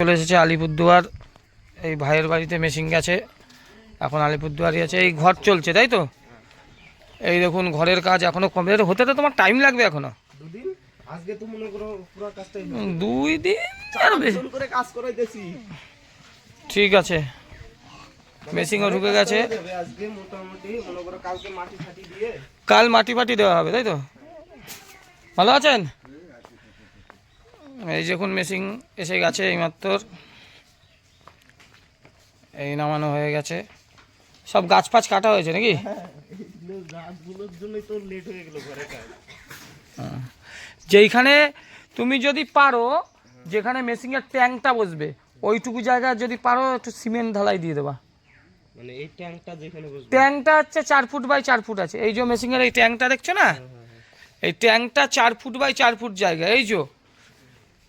চলে এসেছে আলিপুরদুয়ার। এই ভাইয়ের বাড়িতে মেশিন গেছে, এখন আলিপুরদুয়ারই আছে। এই ঘর চলছে তাই তো? এই দেখুন ঘরের কাজ এখনো কমপ্লিট হতে তো তোমার টাইম লাগবে এখনো। আজকে তো মনে করো পুরো কাজটাই 2 দিন করে কাজ করাইতেছি। ঠিক আছে, মেশিনও ঢুকে গেছে। আজকে মোটামুটি মনে করো কালকে মাটি ফাটি দিয়ে কাল মাটি ফাটি দেওয়া হবে তাই তো? ভালো আছেন? এই দেখুন মেশিন এসে গেছে এইমাত্র, এই নামানো হয়ে গেছে। সব গাছ ফাছ কাটা হয়েছে নাকি? গাছগুলোর জন্যই তো লেট হয়ে গেল ঘরে কাজ। যেইখানে তুমি যদি পারো, যেখানে মেশিনের ট্যাঙ্কটা বসবে ওইটুকু জায়গায় যদি পারো একটু সিমেন্ট ঢালাই দিয়ে দেবা। মানে এই ট্যাঙ্কটা যেখানে বসবে, ট্যাঙ্কটা হচ্ছে 4 ফুট বাই 4 ফুট আছে। এই যে মেশিনের এই ট্যাঙ্কটা দেখছো না, এই ট্যাঙ্কটা 4 ফুট বাই 4 ফুট জায়গা। এই যে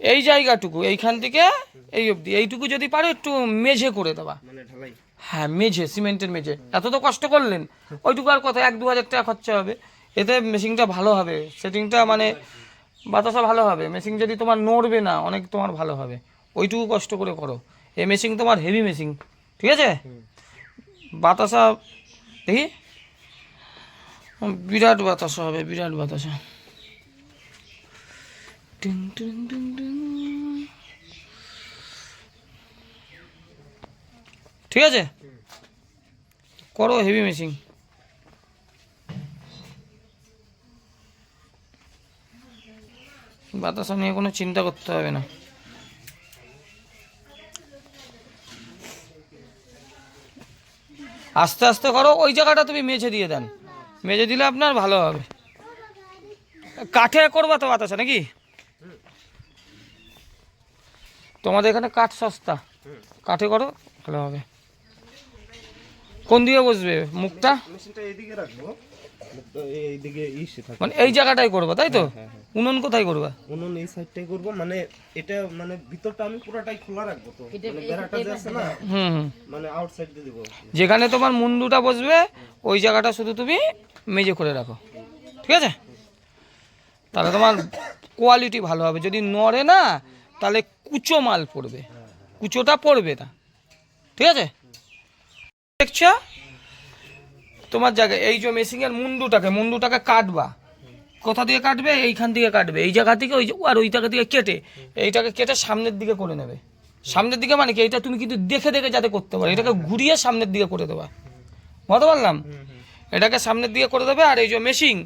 এই জায়গাটুকু এইখান থেকে এই অবধি এইটুকু যদি পারো একটু মেঝে করে দেবা। মানে ঢালাই, হ্যাঁ মেঝে, সিমেন্টের মেঝে। এত তো কষ্ট করলেন, ওইটুকু আর কত 1-2 হাজার টাকা খরচা হবে। এতে মেশিনটা ভালো হবে, সেটিংটা মানে বাতাসা ভালো হবে। মেশিন যদি তোমার নড়বে না, অনেক তোমার ভালো হবে। ওইটুকু কষ্ট করে করো। এই মেশিন তোমার হেভি মেশিন, ঠিক আছে? বাতাসা দেখি, বিরাট বাতাসা হবে, বিরাট বাতাসা। টিং টিং টিং টিং। ঠিক আছে, করো হেভি মেশিন। বাতাসা নিয়ে কোনো চিন্তা করতে হবে না। আস্তে আস্তে করো। ওই জায়গাটা তুমি মেঝে দিয়ে দেন, মেঝে দিলে আপনার ভালো হবে। কাঠে করবা তো বাতাসা নাকি? তোমাদের এখানে কাঠ সস্তা, কাঠে করো ভালো হবে। কোন দিকে বসবে মুখটা? মেশিনটা এইদিকে রাখবো, এইদিকে ইসে থাকবে। মানে এই জায়গাটাই করবা তাই তো? উনুন কোথায় করবা? উনুন এই সাইডটাই করব, মানে এটা মানে ভিতরটা আমি পুরোটাই খোলা রাখবো। তো মানে বেড়াটা যে আছে না, মানে আউটসাইড দিয়ে দেব। যেখানে তোমার মুন্ডুটা বসবে ওই জায়গাটা শুধু তুমি মেজে করে রাখো, ঠিক আছে? তাহলে তোমার কোয়ালিটি ভালো হবে। যদি নড়ে না তাহলে কুচো মাল পড়বে, কুচোটা পড়বে না, ঠিক আছে? দেখছো তোমার জায়গায় এই যে মেশিনের মুন্ডুটাকে কাটবা। কোথা দিয়ে কাটবে? এইখান থেকে কাটবে, এই জায়গা থেকে ওই আর ওই জায়গা থেকে কেটে এইটাকে কেটে সামনের দিকে করে নেবে। সামনের দিকে মানে কি, এটা তুমি কিন্তু দেখে দেখে যাতে করতে পারো। এটাকে ঘুরিয়ে সামনের দিকে করে দেবা, বুঝতে পারলাম? এটাকে সামনের দিকে করে দেবে। আর এই যে মেশিন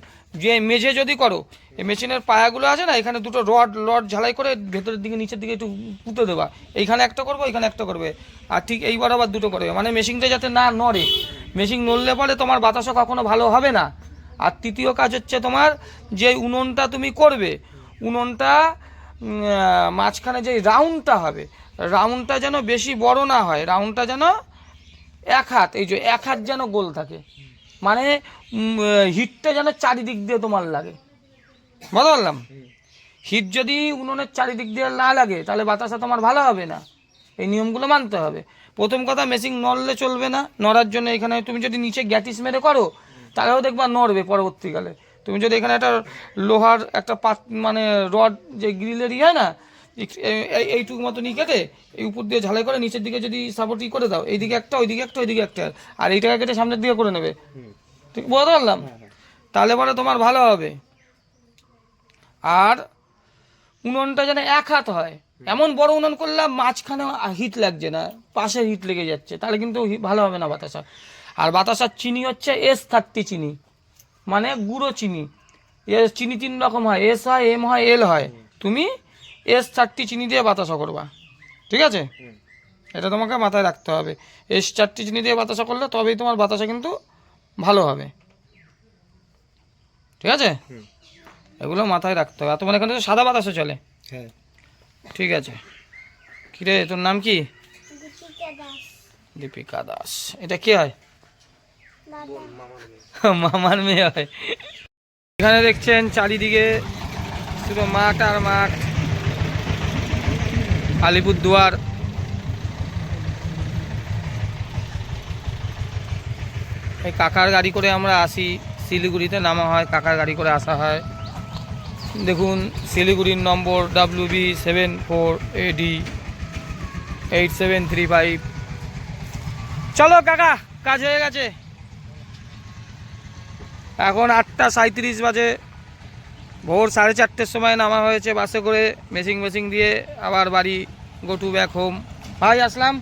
যে মেঝে যদি করো, এই মেশিনের পায়াগুলো আছে না, এখানে দুটো রড ঝালাই করে ভেতরের দিকে নিচের দিকে একটু পুঁতে দেবা। এইখানে একটা করবো, এইখানে একটা করবে, আর ঠিক এইবার আবার দুটো করবে। মানে মেশিনটা যাতে না নড়ে। মেশিন নড়লে পরে তোমার বাতাসা কখনো ভালো হবে না। আর তৃতীয় কাজ হচ্ছে তোমার যে উনুনটা তুমি করবে, উনুনটা মাঝখানে যে রাউন্ডটা হবে, রাউন্ডটা যেন বেশি বড় না হয়, রাউন্ডটা যেন 1 হাত, এই যে 1 হাত যেন গোল থাকে। মানে হিটটা যেন চারিদিক দিয়ে তোমার লাগে, বুঝতে পারলাম? হিট যদি উনুনের চারিদিক দিয়ে না লাগে তাহলে বাতাসা তোমার ভালো হবে না। এই নিয়মগুলো মানতে হবে। প্রথম কথা, মেশিন নড়লে চলবে না। নড়ার জন্য এখানে তুমি যদি নিচে গ্যাটিস মেরে করো তাহলেও দেখবা নড়বে পরবর্তীকালে। তুমি যদি এখানে একটা লোহার একটা মানে রড যে গ্রিলের হয় না, এইটুকু মতো নিয়ে কেটে এই উপর দিয়ে ঝালাই করে নিচের দিকে যদি সাপোর্ট করে দাও, এইদিকে একটা, ওইদিকে একটা, ওইদিকে একটা, আর এইটাকে কেটে সামনের দিকে করে নেবে, ঠিক বুঝতে পারলাম? তাহলে পরে তোমার ভালো হবে। আর উনুনটা যেন 1 হাত হয়, এমন বড় উনুন করলাম মাঝখানে হিট লাগছে না, পাশে হিট লেগে যাচ্ছে, তাহলে কিন্তু ভালো হবে না বাতাসা। আর বাতাসার চিনি হচ্ছে S30 চিনি, মানে গুঁড়ো চিনি। চিনি 3 রকম হয়, S হয়, M হয়, L হয়। তুমি S30 চিনি দিয়ে বাতাসা করবা, ঠিক আছে? এটা তোমাকে মাথায় রাখতে হবে। S30 চিনি দিয়ে বাতাসা করলে তবেই তোমার বাতাসা কিন্তু ভালো হবে, ঠিক আছে? এগুলো মাথায় রাখতে হবে। আর তোমার এখানে তো সাদা বাতাসা চলে? হ্যাঁ। ঠিক আছে। কিরে তোর নাম কি? দীপিকা দাস। এটা কে হয়? মামার মেয়ে হয়। এখানে দেখছেন চারিদিকে শুধু মাঠ আর মাঠ। আলিপুরদুয়ার। এই কাকার গাড়ি করে আমরা আসি, শিলিগুড়িতে নামা হয়, কাকার গাড়ি করে আসা হয়। দেখুন শিলিগুড়ির নম্বর WB74AD। 8735। চলো কাকা, কাজ হয়ে গেছে। এখন 8:37 বাজে, ভোর 4:30-র সময় নামা হয়েছে বাসে করে, মেশিং দিয়ে আবার বাড়ি, গো টু ব্যাক হোম। ভাই আসলাম।